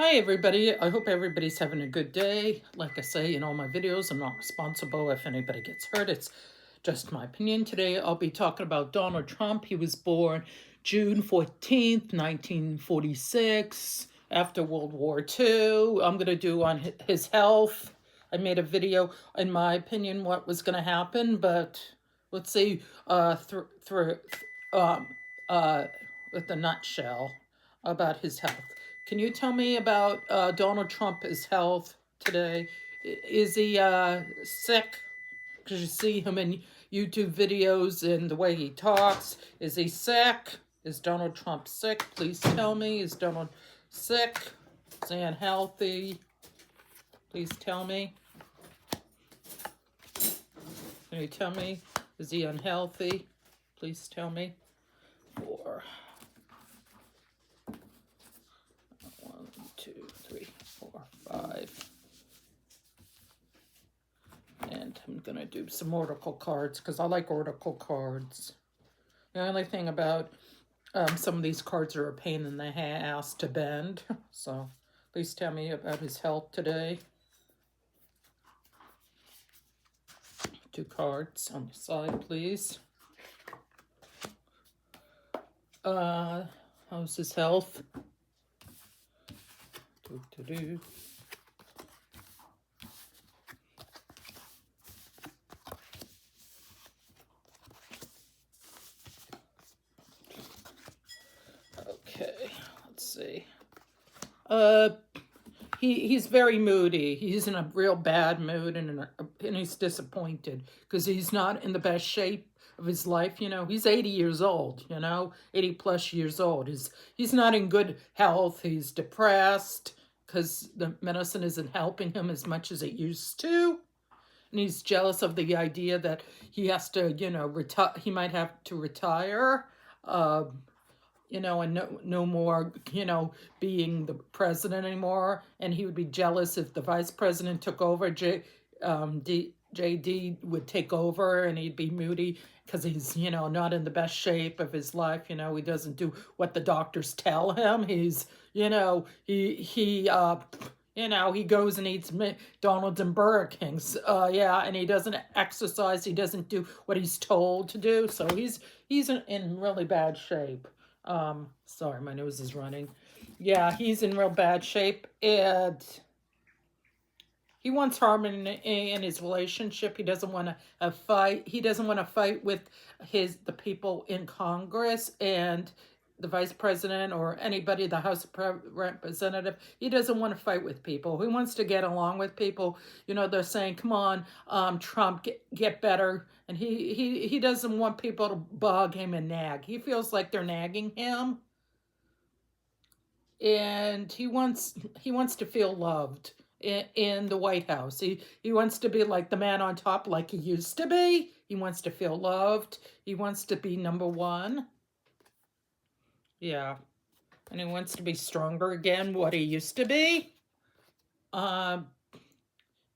Hi everybody, I hope everybody's having a good day. Like I say in all my videos, I'm not responsible if anybody gets hurt. It's just my opinion. Today I'll be talking about Donald Trump. He was born June 14th, 1946, after World War II. I'm going to do on his health. I made a video, in my opinion, what was going to happen, but let's see um, uh, with a nutshell about his health. Can you tell me about Donald Trump's health today? Is he sick? Because you see him in YouTube videos and the way he talks. Is he sick? Is Donald Trump sick? Please tell me. Is Donald sick? Is he unhealthy? Please tell me. Can you tell me? Is he unhealthy? Please tell me. 4. 1, 2, 3, 4, 5. And I'm going to do some oracle cards because I like oracle cards. The only thing about some of these cards are a pain in the ass to bend. So please tell me about his health today. 2 cards on the side, please. How's his health? Okay, let's see. He's very moody. He's in a real bad mood, and he's disappointed because he's not in the best shape of his life. You know, he's 80 years old. 80 plus years old. He's not in good health. He's depressed because the medicine isn't helping him as much as it used to. And he's jealous of the idea that he has to, retire. He might have to retire. And no more, being the president anymore. And he would be jealous if the vice president took over. JD would take over, and he'd be moody because he's, not in the best shape of his life. He doesn't do what the doctors tell him. He's, he goes and eats McDonald's and Burger King's. And he doesn't exercise. He doesn't do what he's told to do. So he's in really bad shape. Sorry, my nose is running. Yeah, he's in real bad shape, and he wants harmony in his relationship. He doesn't want to fight. He doesn't want to fight with the people in Congress and the vice president or anybody, the House of Representative. He doesn't want to fight with people. He wants to get along with people. They're saying, come on, Trump, get better. And he doesn't want people to bug him and nag. He feels like they're nagging him. And he wants to feel loved in the White House. He wants to be like the man on top like he used to be. He wants to feel loved. He wants to be number one. Yeah. And he wants to be stronger again, what he used to be.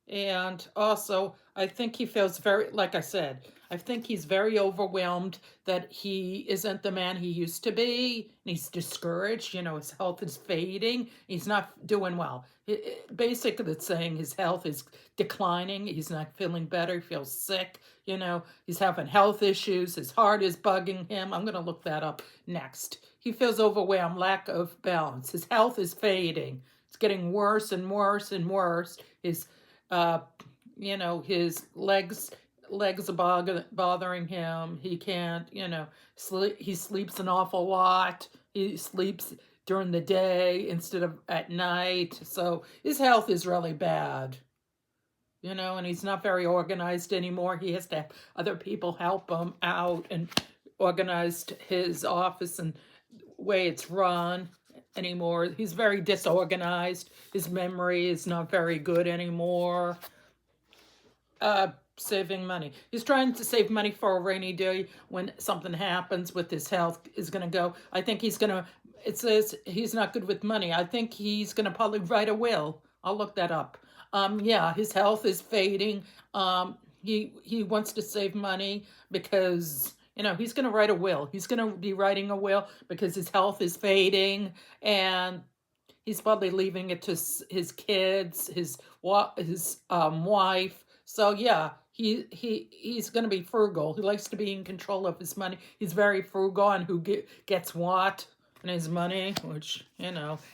And also, I think he feels very, like I said, I think he's very overwhelmed that he isn't the man he used to be. And he's discouraged. His health is fading. He's not doing well. Basically, it's saying his health is declining. He's not feeling better. He feels sick. He's having health issues. His heart is bugging him. I'm going to look that up next. He feels overwhelmed, lack of balance. His health is fading. It's getting worse and worse and worse. His his legs are bothering him. He can't, sleep. He sleeps an awful lot. He sleeps during the day instead of at night. So his health is really bad. And he's not very organized anymore. He has to have other people help him out and organize his office and way it's run anymore. He's very disorganized. His memory is not very good anymore. Saving money. He's trying to save money for a rainy day when something happens with his health is going to go. I think it says he's not good with money. I think he's going to probably write a will. I'll look that up. His health is fading. He wants to save money because, he's going to write a will. He's going to be writing a will because his health is fading, and He's probably leaving it to his kids, his wife. So yeah, he's going to be frugal. He likes to be in control of his money. He's very frugal on who gets what and his money, which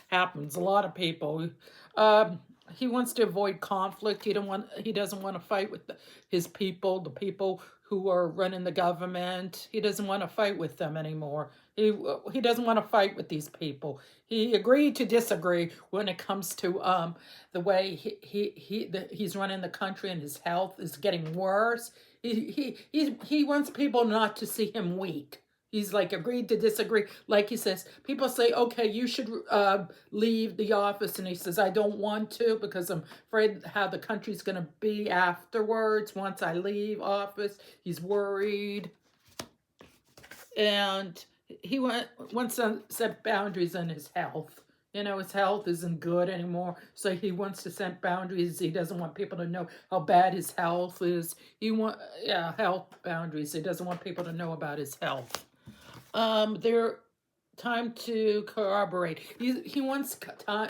happens. A lot of people. Um, he wants to avoid conflict. He doesn't want to fight with his people, the people who are running the government. He doesn't want to fight with them anymore. He doesn't want to fight with these people. He agreed to disagree when it comes to the way he's running the country, and his health is getting worse. He wants people not to see him weak. He's like agreed to disagree. Like he says, people say, okay, you should leave the office. And he says, I don't want to because I'm afraid how the country's going to be afterwards once I leave office. He's worried. And he wants to set boundaries on his health. His health isn't good anymore. So he wants to set boundaries. He doesn't want people to know how bad his health is. Health boundaries. He doesn't want people to know about his health. They're time to corroborate. He wants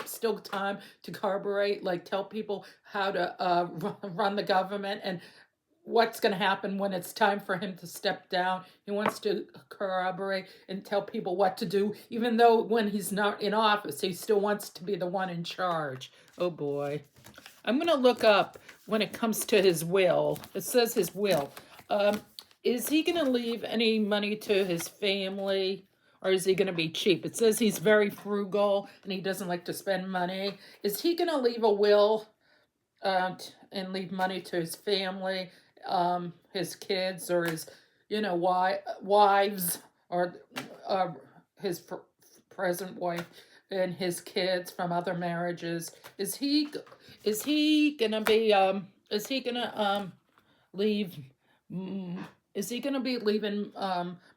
still time to corroborate, like tell people how to run the government and what's going to happen when it's time for him to step down. He wants to corroborate and tell people what to do, even though when he's not in office, he still wants to be the one in charge. Oh boy. I'm going to look up when it comes to his will. It says his will. Is he going to leave any money to his family, or is he going to be cheap? It says he's very frugal and he doesn't like to spend money. Is he going to leave a will and leave money to his family, his kids, or his, wives, or his present wife and his kids from other marriages? Is he gonna be leave? Is he going to be leaving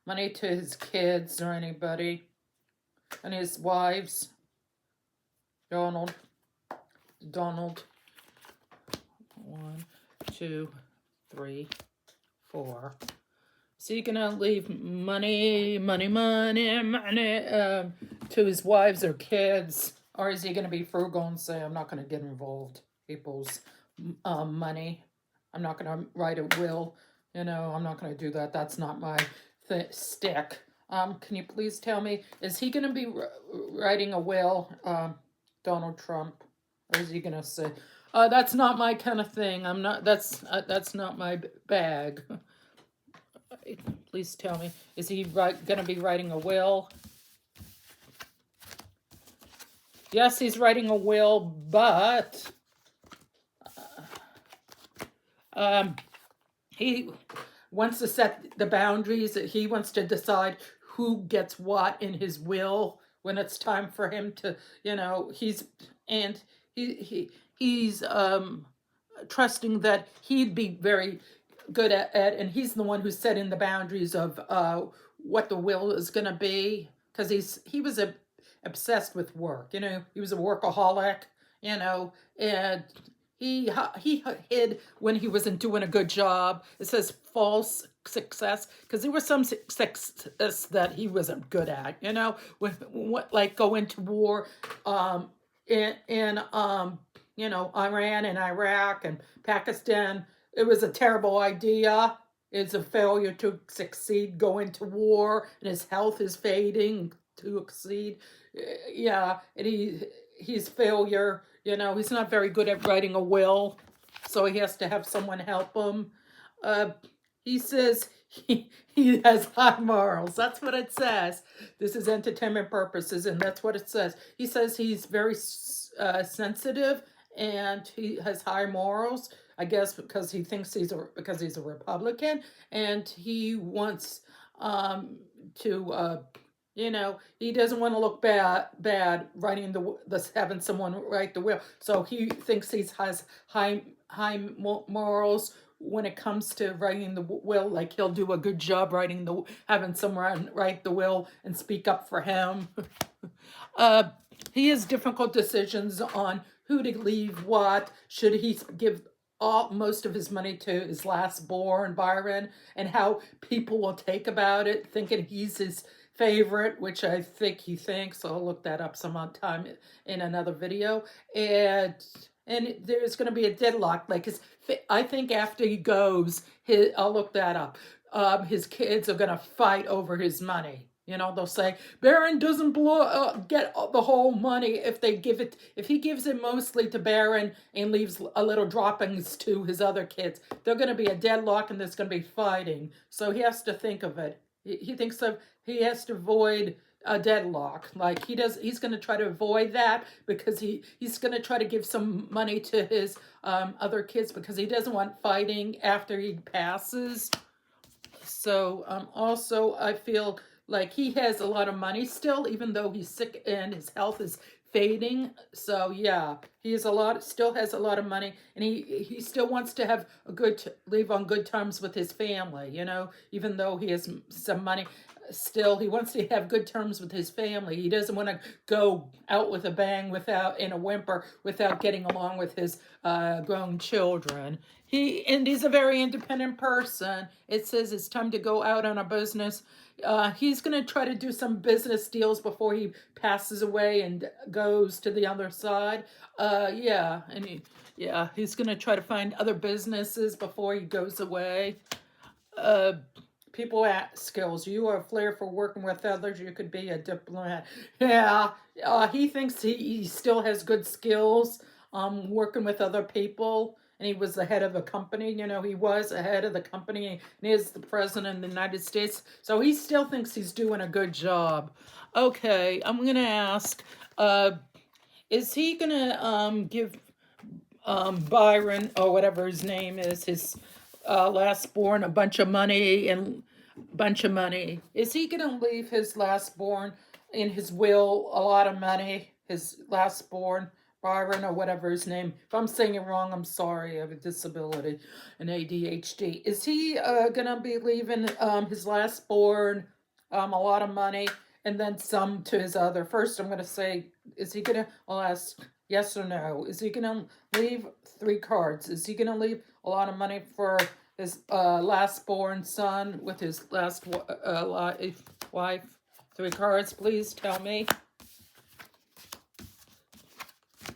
money to his kids or anybody? And his wives? Donald. 1, 2, 3, 4. Is he going to leave money to his wives or kids? Or is he going to be frugal and say, I'm not going to get involved in people's money. I'm not going to write a will. I'm not going to do that. That's not my stick. Can you please tell me, is he going to be writing a will, Donald Trump? Or is he going to say, that's not my kind of thing. That's not my bag. Please tell me, is he going to be writing a will? Yes, he's writing a will, but he wants to set the boundaries. He wants to decide who gets what in his will when it's time for him to, he's trusting that he'd be very good at, and he's the one who's setting the boundaries of what the will is going to be, because he was obsessed with work. He was a workaholic. And he hid when he wasn't doing a good job. It says false success because there was some success that he wasn't good at. Like going to war in Iran and Iraq and Pakistan. It was a terrible idea. It's a failure to succeed, going to war, and his health is fading to succeed. Yeah, and he's failure. He's not very good at writing a will, so he has to have someone help him. He says he has high morals. That's what it says. This is entertainment purposes, and that's what it says. He says he's very sensitive, and he has high morals, I guess because he thinks he's a Republican, and he wants to... he doesn't want to look bad writing having someone write the will. So he thinks he has high morals when it comes to writing the will. Like he'll do a good job having someone write the will and speak up for him. He has difficult decisions on who to leave what. Should he give most of his money to his last born, Byron, and how people will take about it, thinking he's his favorite, which I think he thinks. I'll look that up some time in another video. And there's going to be a deadlock. Like I think after he goes, I'll look that up. His kids are going to fight over his money. You know, they'll say Barron doesn't get the whole money if he gives it mostly to Barron and leaves a little droppings to his other kids. They're going to be a deadlock and there's going to be fighting. So he has to think of it. He thinks he has to avoid a deadlock. Like he's going to try to avoid that because he's going to try to give some money to his other kids because he doesn't want fighting after he passes. So also I feel like he has a lot of money still, even though he's sick and his health is fading. So yeah, still has a lot of money, and he still wants to have live on good terms with his family, you know, even though he has some money. Still, he wants to have good terms with his family. He doesn't want to go out with a bang in a whimper without getting along with his grown children. He's a very independent person. It says it's time to go out on a business. He's going to try to do some business deals before he passes away and goes to the other side. He's going to try to find other businesses before he goes away. People skills. You are a flair for working with others. You could be a diplomat. Yeah, he thinks he still has good skills working with other people. And he was the head of a company. You know, he was the head of the company and is the president of the United States. So he still thinks he's doing a good job. Okay, I'm going to ask, is he going to give Byron, or whatever his name is, his lastborn a bunch of money? Is he going to leave his lastborn in his will a lot of money? His lastborn, Byron, or whatever his name. If I'm saying it wrong, I'm sorry. I have a disability, an ADHD. Is he going to be leaving his lastborn a lot of money and then some to his other? First, I'm going to say, I'll ask yes or no. Is he going to leave 3 cards? Is he going to leave a lot of money for his last-born son with his last wife? 3 cards, please tell me.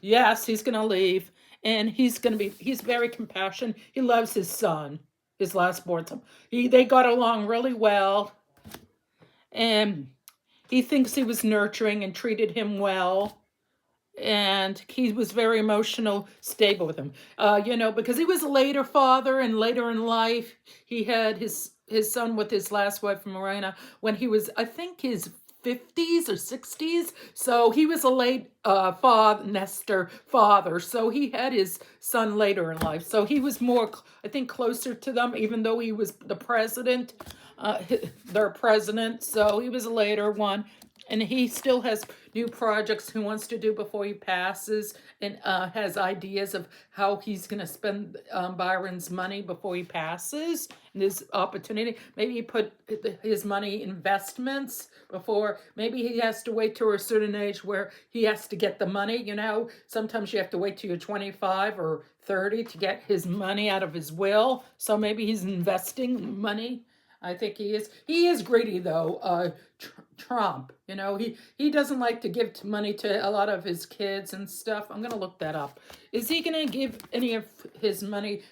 Yes, he's going to leave, and he's very compassionate. He loves his son, his last-born son. They got along really well, and he thinks he was nurturing and treated him well. And he was very stable with him, because he was a later father, and later in life, he had his son with his last wife, Morena, when he was, I think, his 50s or 60s. So he was a late nester father. So he had his son later in life. So he was more, I think, closer to them, even though he was the president, their president. So he was a later one. And he still has new projects he wants to do before he passes, and has ideas of how he's going to spend Byron's money before he passes, and his opportunity. Maybe he put his money in investments before. Maybe he has to wait till a certain age where he has to get the money. You know, sometimes you have to wait till you're 25 or 30 to get his money out of his will. So maybe he's investing money. I think he is. He is greedy, though. Trump, he doesn't like to give money to a lot of his kids and stuff. I'm going to look that up. Is he going to give any of his money,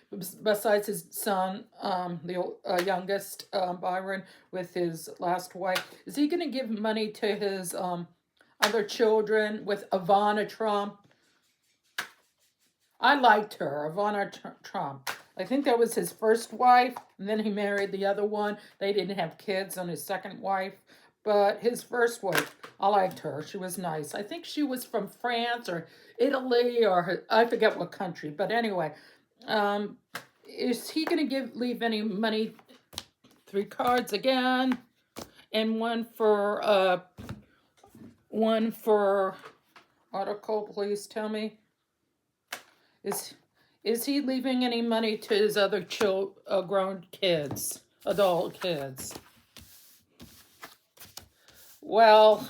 besides his son, the youngest, Byron, with his last wife? Is he going to give money to his other children with Ivana Trump? I liked her, Ivana Trump. I think that was his first wife, and then he married the other one. They didn't have kids on his second wife. But his first wife, I liked her. She was nice. I think she was from France or Italy, or I forget what country. But anyway, is he going to leave any money? 3 cards again, and one for article. Please tell me. Is he leaving any money to his other grown kids, adult kids? Well,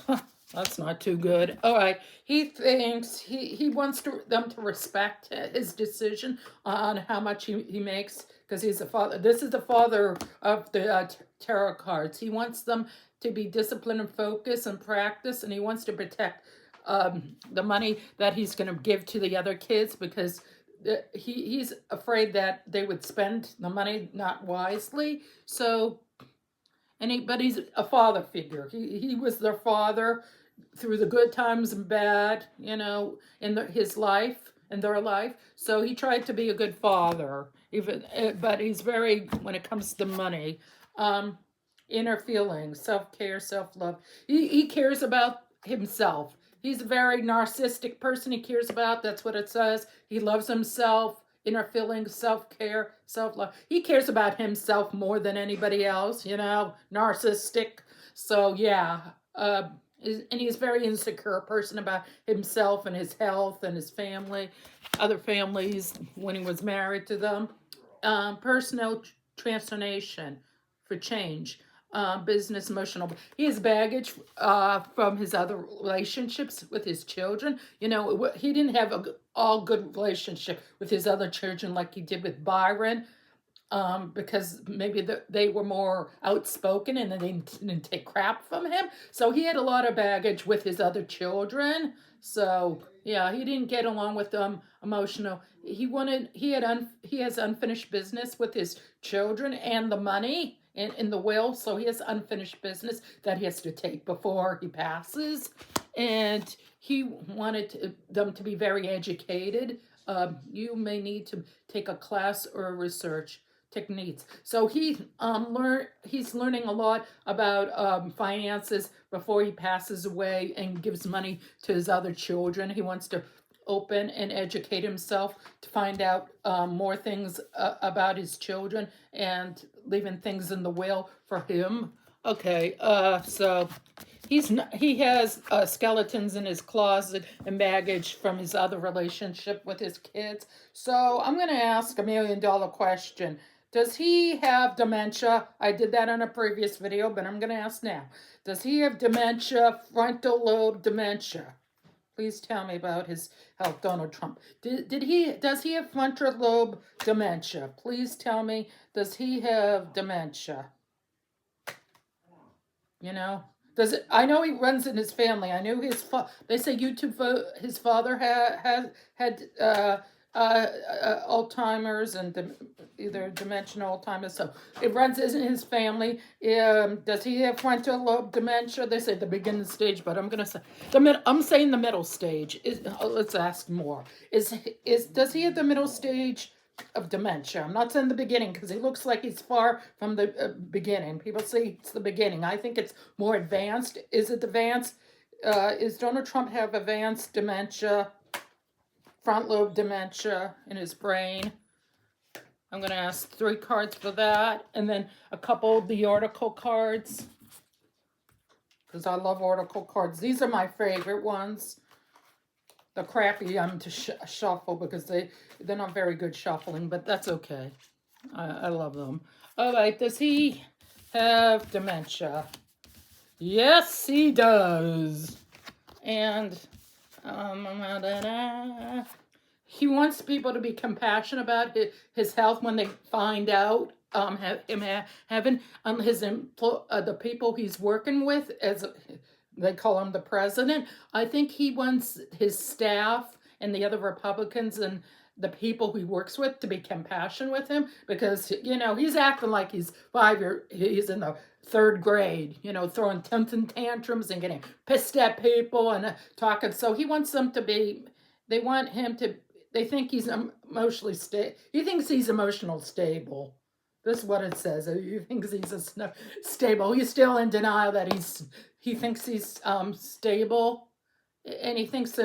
that's not too good. All right. He thinks he wants them to respect his decision on how much he makes, because he's the father. This is the father of the tarot cards. He wants them to be disciplined and focused and practice, and he wants to protect the money that he's going to give to the other kids, because he's afraid that they would spend the money not wisely. So, but he's a father figure. He was their father through the good times and bad, in his life and their life. So he tried to be a good father, but he's very, when it comes to money, inner feelings, self-care, self-love. He cares about himself. He's a very narcissistic person. He cares about, that's what it says. He loves himself, inner feelings, self-care, self-love. He cares about himself more than anybody else, narcissistic. So yeah, and he's a very insecure person about himself and his health and his family, other families when he was married to them. Personal transformation for change. Business, emotional. He has baggage from his other relationships with his children. He didn't have a all good relationship with his other children like he did with Byron, because maybe they were more outspoken and they didn't take crap from him. So he had a lot of baggage with his other children. So yeah, he didn't get along with them emotional. He has unfinished business with his children and the money in the will. So he has unfinished business that he has to take before he passes. And he wanted them to be very educated. You may need to take a class or a research techniques. So he's learning a lot about finances before he passes away and gives money to his other children. He wants to open and educate himself to find out more things about his children and leaving things in the will for him. Okay, so he has skeletons in his closet and baggage from his other relationship with his kids. So I'm going to ask $1 million question. Does he have dementia? I did that in a previous video, but I'm going to ask now. Does he have dementia, frontal lobe dementia? Please tell me about his health, Donald Trump. Does he have frontal lobe dementia? Please tell me, does he have dementia? I know he runs in his family. I knew they say his father had Alzheimer's and either dementia or Alzheimer's. So it runs in his family. Does he have frontal lobe dementia? They say the beginning stage, but I'm gonna say I'm saying the middle stage. Let's ask more. Does he have the middle stage of dementia? I'm not saying the beginning, because he looks like he's far from the beginning. People say it's the beginning. I think it's more advanced. Is it advanced? Is Donald Trump have advanced dementia, front lobe dementia in his brain? I'm going to ask 3 cards for that, and then a couple of the oracle cards, because I love oracle cards. These are my favorite ones. The crappy I'm to shuffle, because they're not very good shuffling, but that's okay. I love them. All right, does he have dementia? Yes, he does. And he wants people to be compassionate about his health when they find out him having the people he's working with, as they call him the president. I think he wants his staff and the other Republicans and the people he works with to be compassionate with him, because he's acting like he's he's in the 3rd grade, throwing tantrums and getting pissed at people and talking. So he wants them to be. They think he's emotionally stable. He thinks he's emotional stable. This is what it says. He thinks he's stable. He's still in denial that he thinks he's stable, and he thinks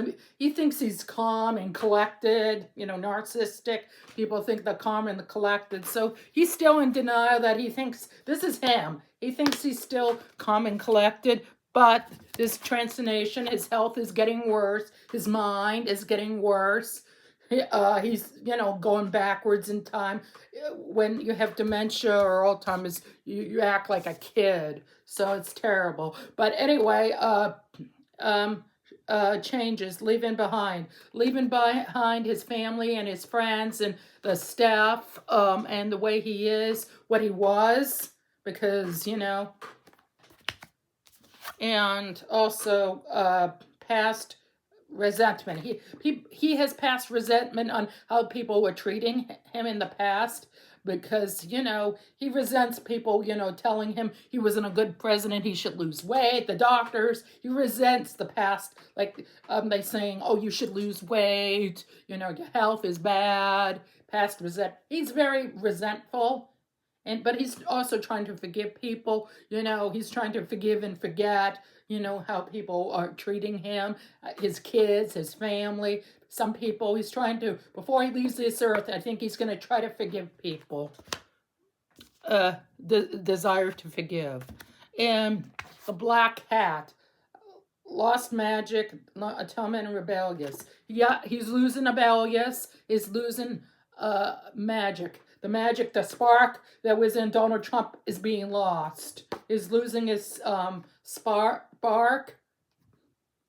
he's calm and collected. Narcissistic people think they're calm and collected. So he's still in denial that he thinks this is him. He thinks he's still calm and collected. But this transformation, his health is getting worse. His mind is getting worse. He's, going backwards in time. When you have dementia or Alzheimer's, you act like a kid. So it's terrible. But anyway, changes, leaving behind his family and his friends and the staff, and the way he is, what he was, because, and also past resentment. He has past resentment on how people were treating him in the past, because he resents people telling him he wasn't a good president, he should lose weight, the doctors. He resents the past, like they saying, oh, you should lose weight, your health is bad. Past resent. He's very resentful. But he's also trying to forgive people. He's trying to forgive and forget. How people are treating him, his kids, his family. Some people he's trying to, before he leaves this earth, I think he's going to try to forgive people. The desire to forgive. And the black cat, lost magic, atonement, and rebellious. Yeah, he's losing rebellious. He's losing magic. The magic, the spark that was in Donald Trump is being lost. He's losing his spark.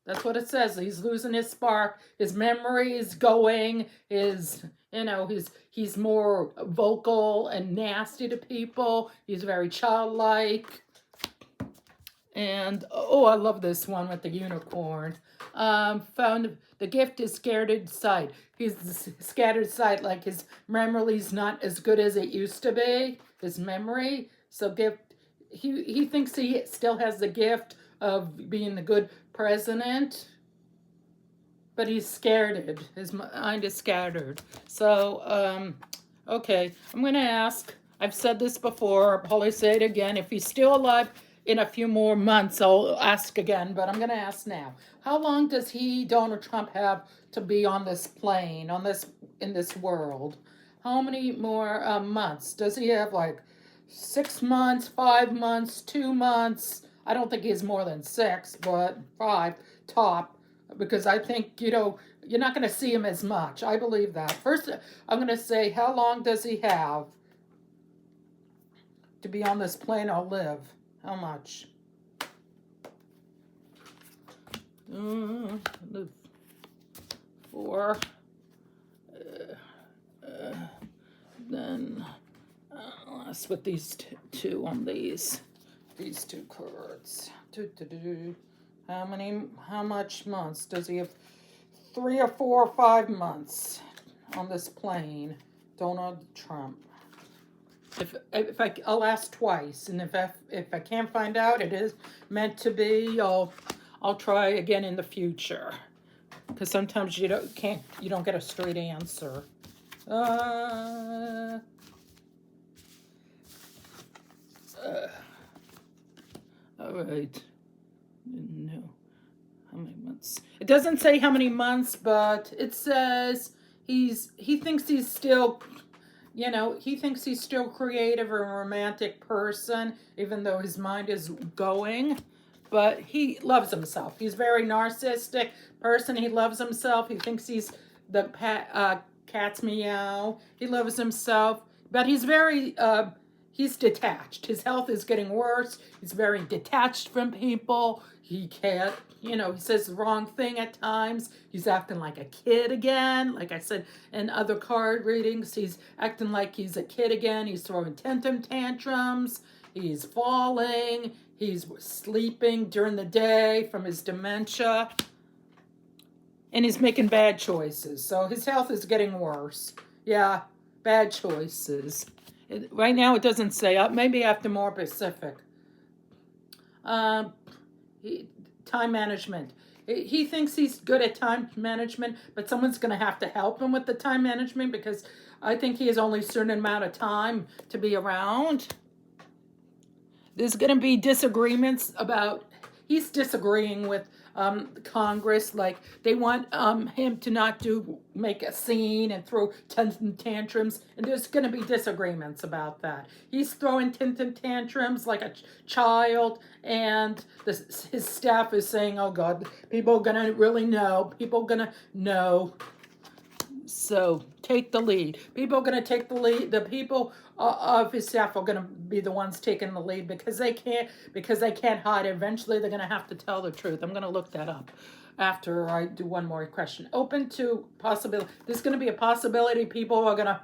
That's what it says. He's losing his spark. His memory is going. He's more vocal and nasty to people. He's very childlike. And oh, I love this one with the unicorn. Found the gift is scattered sight. He's scattered sight, like his memory's not as good as it used to be. His memory. So gift. He thinks he still has the gift of being a good president, but he's scattered. His mind is scattered. So okay, I'm going to ask. I've said this before. I'll probably say it again. If he's still alive in a few more months, I'll ask again, but I'm going to ask now. How long does Donald Trump, have to be on this plane, in this world? How many more months? Does he have, like 6 months, 5 months, 2 months? I don't think he has more than 6, but 5 top, because I think, you're not going to see him as much. I believe that. First, I'm going to say, how long does he have to be on this plane or live? How much? Live for. Then let's put these two on these two cards. How much months does he have? 3 or 4 or 5 months on this plane, Donald Trump. I'll ask twice, and if I can't find out, it is meant to be. I'll try again in the future, because sometimes you don't get a straight answer. All right. No. How many months? It doesn't say how many months, but it says he thinks he's still, he thinks he's still creative or a romantic person, even though his mind is going. But he loves himself. He's a very narcissistic person. He loves himself. He thinks he's the cat's meow. He loves himself, but he's very he's detached. His health is getting worse. He's very detached from people. He can't, he says the wrong thing at times. He's acting like a kid again. Like I said in other card readings, he's acting like he's a kid again. He's throwing tantrums. He's falling. He's sleeping during the day from his dementia. And he's making bad choices. So his health is getting worse. Yeah, bad choices. Right now it doesn't say. Maybe after more Pacific. Time management. He thinks he's good at time management, but someone's going to have to help him with the time management, because I think he has only a certain amount of time to be around. There's going to be disagreements about, he's disagreeing with Congress, like they want him to not make a scene and throw tantrums, and there's going to be disagreements about that. He's throwing tantrums like a child, and his staff is saying, oh God, people are going to really know, people are going to know. So take the lead. People are going to take the lead. The people of his staff are going to be the ones taking the lead, because they can't hide. Eventually, they're going to have to tell the truth. I'm going to look that up. after I do one more question. Open to possibility. There's going to be a possibility people are going to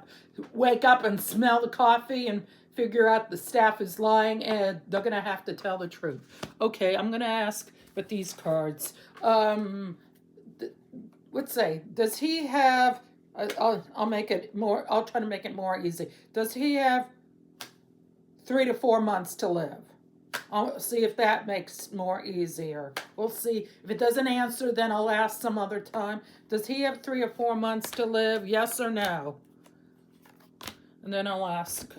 wake up and smell the coffee and figure out the staff is lying, and they're going to have to tell the truth. Okay, I'm going to ask with these cards. Let's say, does he have? I'll make it more. I'll try to make it more easy. Does he have 3 to 4 months to live? I'll see if that makes more easier. We'll see. If it doesn't answer, then I'll ask some other time. Does he have 3 or 4 months to live? Yes or no? And then I'll ask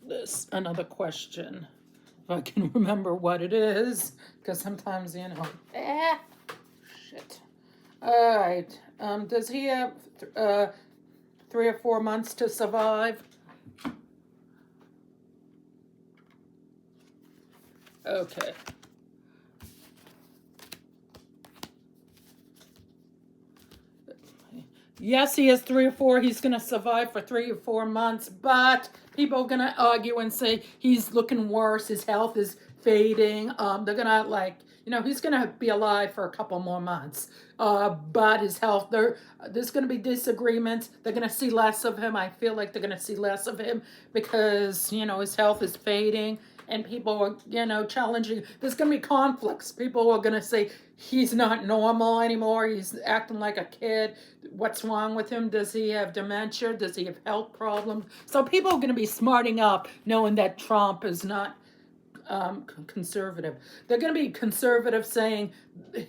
this another question. If I can remember what it is. Because sometimes, shit. All right. Does he have 3 or 4 months to survive? Okay. Yes, he has 3 or 4. He's going to survive for 3 or 4 months, but people are going to argue and say he's looking worse. His health is fading. They're going to he's going to be alive for a couple more months. But his health, there's going to be disagreements. They're going to see less of him. I feel like they're going to see less of him because, his health is fading. And people are, challenging. There's going to be conflicts. People are going to say, he's not normal anymore. He's acting like a kid. What's wrong with him? Does he have dementia? Does he have health problems? So people are going to be smarting up knowing that Trump is not conservative. They're going to be conservative saying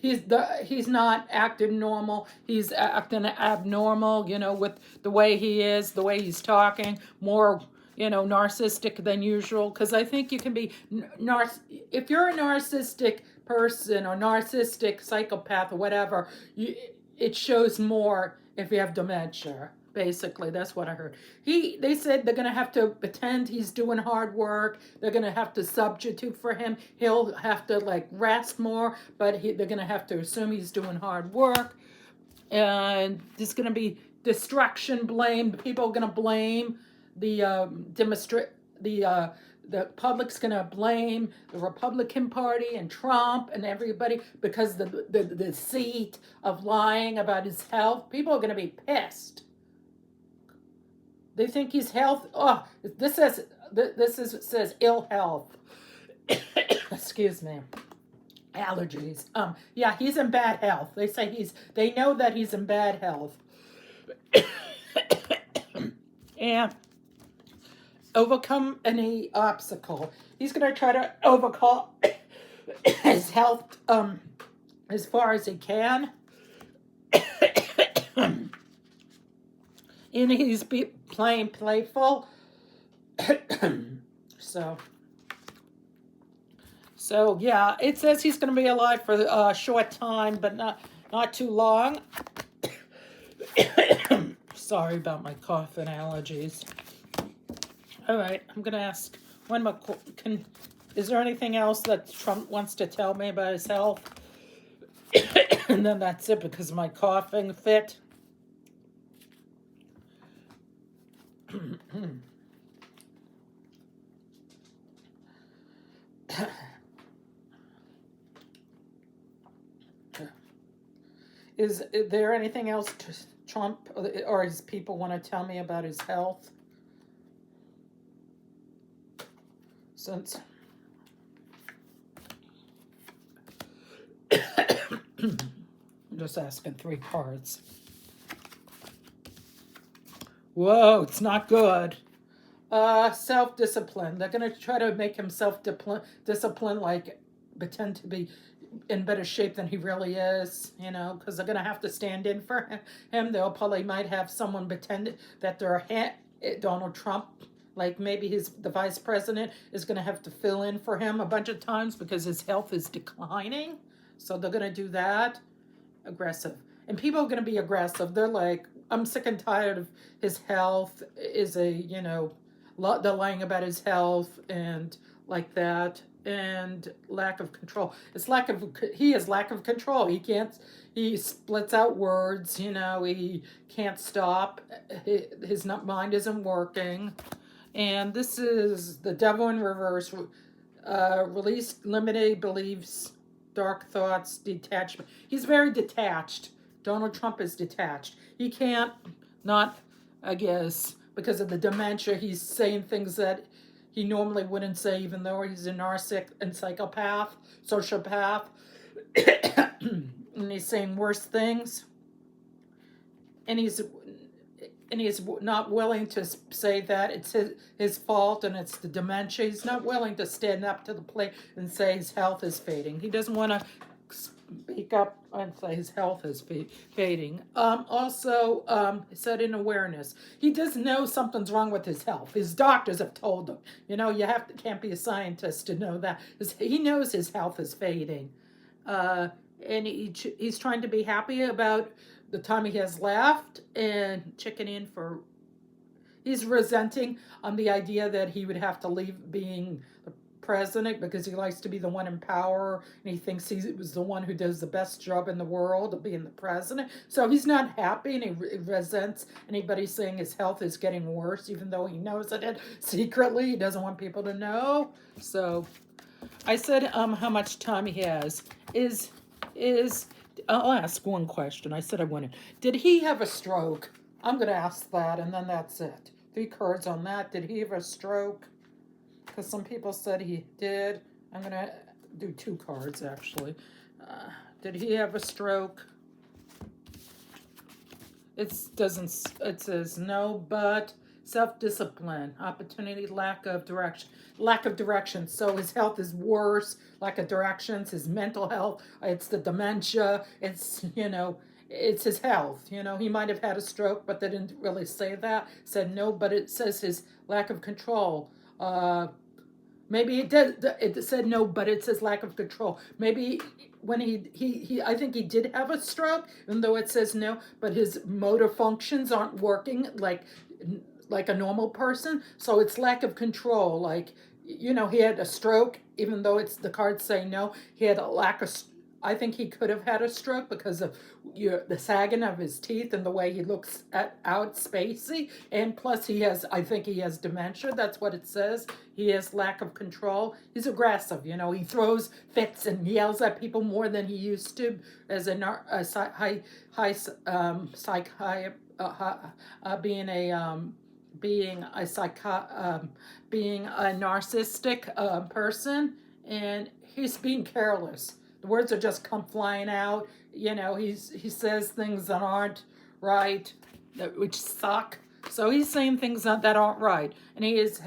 he's not acting normal. He's acting abnormal, with the way he is, the way he's talking, more narcissistic than usual, because I think you can be if you're a narcissistic person or narcissistic psychopath or whatever, it shows more if you have dementia. Basically, that's what I heard. They said they're going to have to pretend he's doing hard work. They're going to have to substitute for him. He'll have to rest more, but they're going to have to assume he's doing hard work. And there's going to be distraction, blame. People are going to blame the public's going to blame the Republican Party and Trump and everybody because the deceit of lying about his health. People are going to be pissed. They think he's health. Oh, this says ill health. Excuse me. Allergies. Yeah, he's in bad health. They know that he's in bad health. And overcome any obstacle. He's going to try to overcome his health as far as he can. And he's playing playful. So yeah, it says he's going to be alive for a short time, but not too long. Sorry about my cough and allergies. All right, I'm going to ask one more. Is there anything else that Trump wants to tell me about his health? And then that's it because of my coughing fit. Is there anything else Trump or his people want to tell me about his health? Since I'm just asking 3 cards. Whoa, it's not good. Self-discipline. They're going to try to make him self-discipline, pretend to be in better shape than he really is, because they're going to have to stand in for him. They'll probably might have someone pretend that they're Donald Trump. Maybe the vice president is going to have to fill in for him a bunch of times because his health is declining. So they're going to do that. Aggressive. And people are going to be aggressive. They're like, I'm sick and tired of his health. They're lying about his health and like that. And lack of control. He has lack of control. He splits out words, he can't stop. His mind isn't working. And this is the devil in reverse. Release limited beliefs dark thoughts, detachment. He's very detached. Donald Trump is detached. He can't not, I guess, because of the dementia, he's saying things that he normally wouldn't say, even though he's a narcissistic and psychopath, sociopath. And he's saying worse things. And he's not willing to say that it's his fault and it's the dementia. He's not willing to stand up to the plate and say his health is fading. He doesn't want to speak up and say his health is fading. Also, said in awareness, he does know something's wrong with his health. His doctors have told him. You know, can't be a scientist to know that. He knows his health is fading, and he's trying to be happy about the time he has left and checking in for. He's resenting on the idea that he would have to leave being the president because he likes to be the one in power and he thinks he was the one who does the best job in the world of being the president. So he's not happy and he resents anybody saying his health is getting worse, even though he knows it secretly. He doesn't want people to know. So I said how much time he has. I'll ask one question. I said I wanted. Did he have a stroke? I'm going to ask that, and then that's it. 3 cards on that. Did he have a stroke? Because some people said he did. I'm going to do 2 cards, actually. Did he have a stroke? It says no, but self-discipline, opportunity, lack of direction. Lack of direction. So his health is worse. Lack of directions. His mental health. It's the dementia. It's, it's his health. He might have had a stroke, but they didn't really say that. Said no, but it says his lack of control. Maybe it did. It said no, but it says lack of control. Maybe when I think he did have a stroke, even though it says no, but his motor functions aren't working like a normal person. So it's lack of control. Like, he had a stroke, even though the cards say no. He had a lack of. I think he could have had a stroke because of the sagging of his teeth and the way he looks out spacey. And plus I think he has dementia. That's what it says. He has lack of control. He's aggressive, he throws fits and yells at people more than he used to as being a narcissistic person, and he's being careless. The words are just come flying out. He says things that aren't right, which suck. So he's saying things that aren't right, and he is,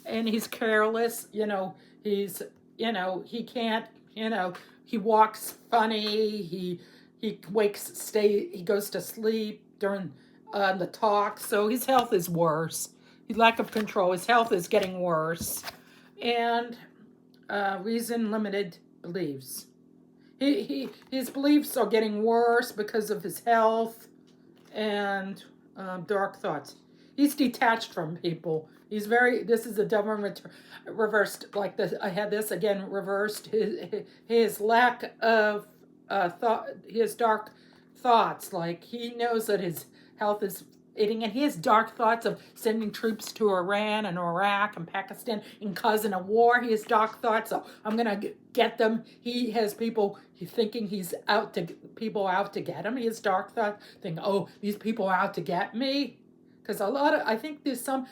and he's careless. He's, he can't, he walks funny. He goes to sleep during the talk. So his health is worse. His lack of control. His health is getting worse, and reason limited beliefs. His beliefs are getting worse because of his health and dark thoughts. He's detached from people. This is the devil reversed, like this. I had this again reversed. His lack of thought, his dark thoughts, like he knows that his health is eating, and he has dark thoughts of sending troops to Iran and Iraq and Pakistan and causing a war. He has dark thoughts of, I'm going to get them. He has people thinking he's people out to get him. He has dark thoughts thinking, oh, these people are out to get me. Because I think there's some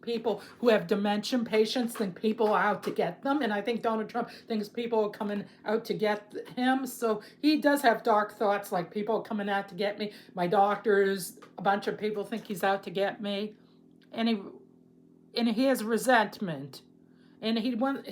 people who have dementia patients think people are out to get them. And I think Donald Trump thinks people are coming out to get him. So he does have dark thoughts like people are coming out to get me. My doctors, a bunch of people think he's out to get me. And he has resentment. And he wants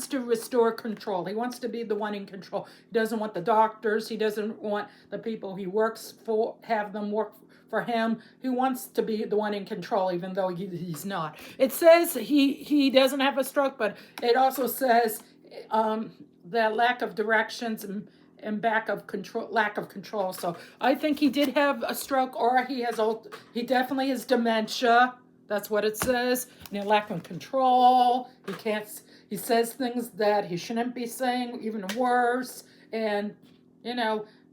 to restore control. He wants to be the one in control. He doesn't want the doctors. He doesn't want the people he works for, have them work for him. He wants to be the one in control, even though he's not. It says he doesn't have a stroke, but it also says the lack of directions and lack of control. So I think he did have a stroke, or he definitely has dementia. That's what it says. And lack of control. He says things that he shouldn't be saying, even worse. And,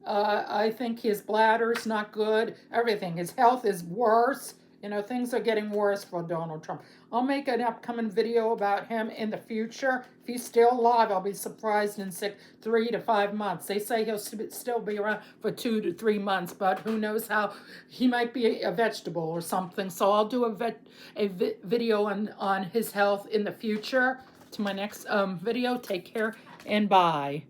I think his bladder's not good. Everything. His health is worse. You know, things are getting worse for Donald Trump. I'll make an upcoming video about him in the future. If he's still alive, I'll be surprised in 3 to 5 months. They say he'll still be around for 2 to 3 months, but who knows how. He might be a vegetable or something. So I'll do a video on his health in the future. To my next video, take care and bye.